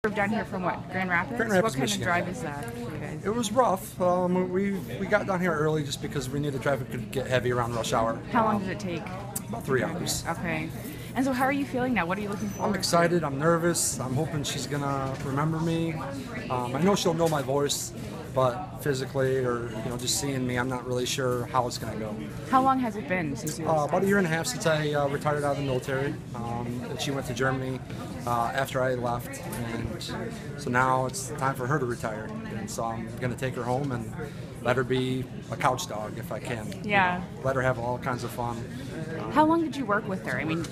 Drove down here from what? Grand Rapids? Grand Rapids, what kind Michigan. of drive is that for you guys? It was rough. We got down here early just because we knew the traffic could get heavy around rush hour. How long did it take? About 3 hours. Okay. And so how are you feeling now? What are you looking forward I'm excited. I'm nervous. I'm hoping she's gonna remember me. I know she'll know my voice, but physically or just seeing me, I'm not really sure how it's gonna go. How long has it been since you About a year and a half since I retired out of the military. And she went to Germany after I left, and so now it's time for her to retire. And so I'm gonna take her home and let her be a couch dog if I can. Yeah. Let her have all kinds of fun. How long did you work with her? I mean,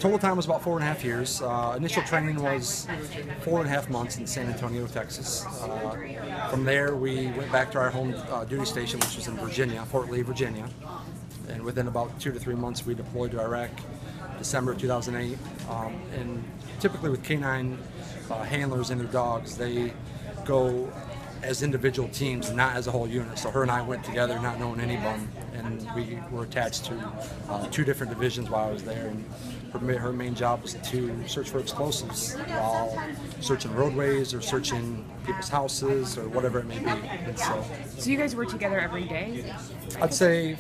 Total time was about 4.5 years. Initial training was 4.5 months in San Antonio, Texas. From there, we went back to our home duty station, which was in Virginia, Fort Lee, Virginia. And within about 2 to 3 months, we deployed to Iraq, December of 2008. And typically with canine handlers and their dogs, they go as individual teams, not as a whole unit. So her and I went together, not knowing anyone, and we were attached to 2 different divisions while I was there. And her main job was to search for explosives while searching roadways or searching people's houses or whatever it may be. And so you guys were together every day? I'd say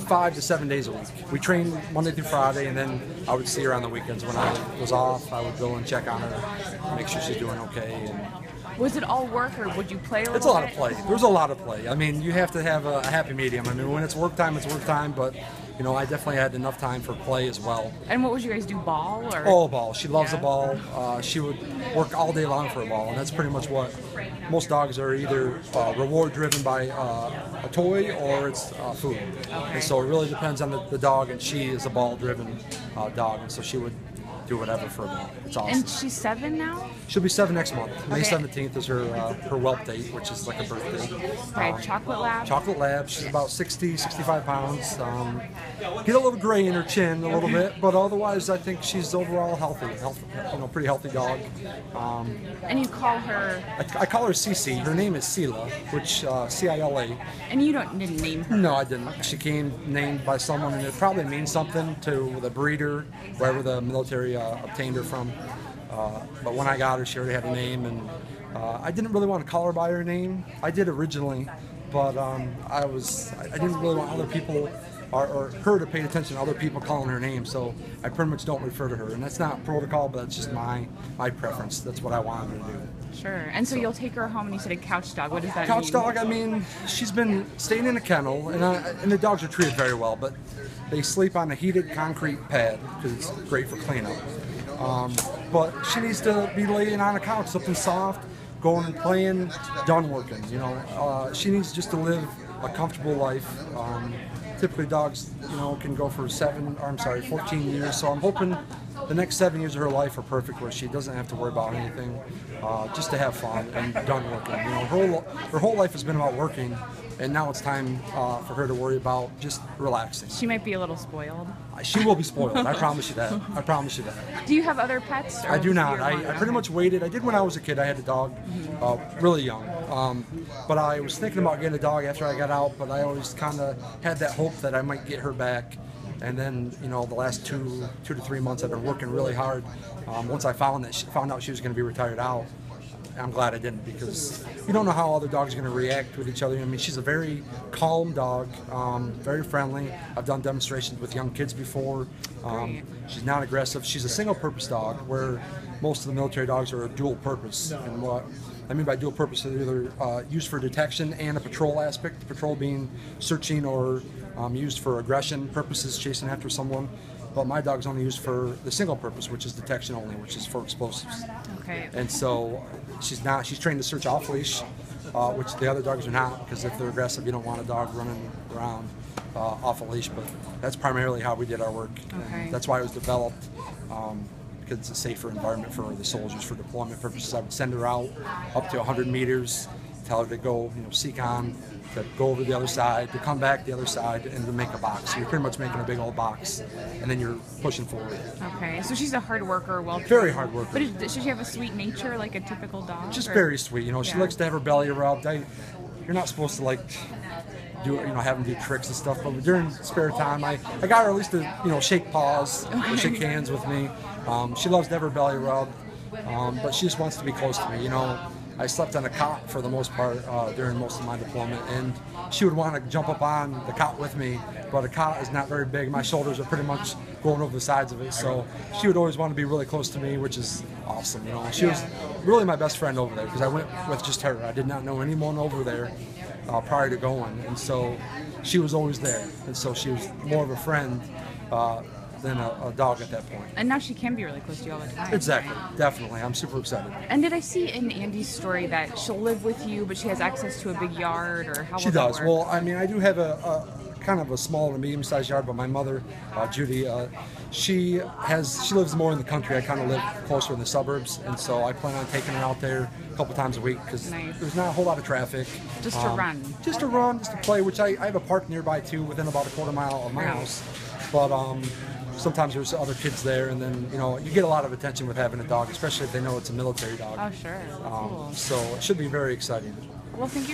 5 to 7 days a week. We trained Monday through Friday, and then I would see her on the weekends. When I was off, I would go and check on her, make sure she's doing okay. Was it all work, or would you play a little bit? It's a lot of play. There's a lot of play. I mean, you have to have a happy medium. I mean, when it's work time, but I definitely had enough time for play as well. And what would you guys do, ball? Or? Oh, ball. She loves a ball. She would work all day long for a ball, and that's pretty much what most dogs are, either reward driven by a toy or it's food. Okay. And so it really depends on the dog, and she is a ball driven dog, and so she would do whatever for a ball. It's awesome. And she's 7 now? She'll be 7 next month. May Okay. 17th is her whelp date, which is like a birthday. Okay, chocolate lab? Chocolate lab. She's about 60, 65 pounds. Get a little gray in her chin a little bit, but otherwise I think she's overall healthy. Pretty healthy dog. And you call her? I call her Cece. Her name is Sila, which Cila. And you didn't name her? No, I didn't. She came named by someone, and it probably means something to the breeder, wherever the military obtained her from. But when I got her, she already had a name, and I didn't really want to call her by her name. I did originally, but I didn't really want other people or her to pay attention to other people calling her name, so I pretty much don't refer to her. And that's not protocol, but that's just my preference. That's what I wanted her to do. Sure. And so you'll take her home, and you said a couch dog. What does that mean? Couch dog, I mean, she's been staying in a kennel, and the dogs are treated very well, but they sleep on a heated concrete pad because it's great for cleanup. But she needs to be laying on a couch, something soft, going and playing, done working. She needs just to live a comfortable life. Typically dogs, can go for 14 years. So I'm hoping the next 7 years of her life are perfect, where she doesn't have to worry about anything, just to have fun and done working. Her whole life has been about working, and now it's time for her to worry about just relaxing. She might be a little spoiled. She will be spoiled. I promise you that. I promise you that. Do you have other pets? Or I do not. I pretty much waited. I did when I was a kid. I had a dog, really young. But I was thinking about getting a dog after I got out, but I always kind of had that hope that I might get her back. And then, the last 2 to 3 months I've been working really hard. Once I found out she was going to be retired out, I'm glad I didn't, because you don't know how other dogs are going to react with each other. I mean, she's a very calm dog, very friendly. I've done demonstrations with young kids before. She's not aggressive. She's a single-purpose dog, where most of the military dogs are a dual purpose. And what I mean by dual purpose, they're either used for detection and a patrol aspect. The patrol being searching or used for aggression purposes, chasing after someone. But my dog's only used for the single purpose, which is detection only, which is for explosives. Okay. And so she's trained to search off leash, which the other dogs are not, because if they're aggressive, you don't want a dog running around off a leash. But that's primarily how we did our work. Okay. And that's why it was developed, because it's a safer environment for the soldiers for deployment purposes. I would send her out up to 100 meters, tell her to go, seek on, to go over the other side, to come back the other side, and to make a box. So you're pretty much making a big old box, and then you're pushing forward. Okay, so she's a hard worker, very hard worker. But does she have a sweet nature, like a typical dog? Just very sweet. She likes to have her belly rubbed. You're not supposed to have them do tricks and stuff, but during spare time, I got her at least to shake paws, or shake hands with me. She loves to have her belly rubbed. but she just wants to be close to me. You know, I slept on a cot for the most part during most of my deployment, and she would want to jump up on the cot with me, but a cot is not very big. My shoulders are pretty much going over the sides of it, so she would always want to be really close to me, which is awesome. You know, she was really my best friend over there because I went with just her. I did not know anyone over there prior to going, and so she was always there, and so she was more of a friend than a dog at that point. And now she can be really close to you all the time. Exactly, definitely. I'm super excited. And did I see in Andy's story that she'll live with you, but she has access to a big yard, or how will She that does. work? Well, I mean, I do have a kind of a small to medium-sized yard, but my mother, Judy, she lives more in the country. I kind of live closer in the suburbs, and so I plan on taking her out there a couple times a week because Nice. there's not a whole lot of traffic. Just to run. Just to run, just to play, which I have a park nearby too, within about a quarter mile of my house. But sometimes there's other kids there, and then, you know, you get a lot of attention with having a dog, especially if they know it's a military dog. Oh, sure. Cool. So it should be very exciting. Well, thank you.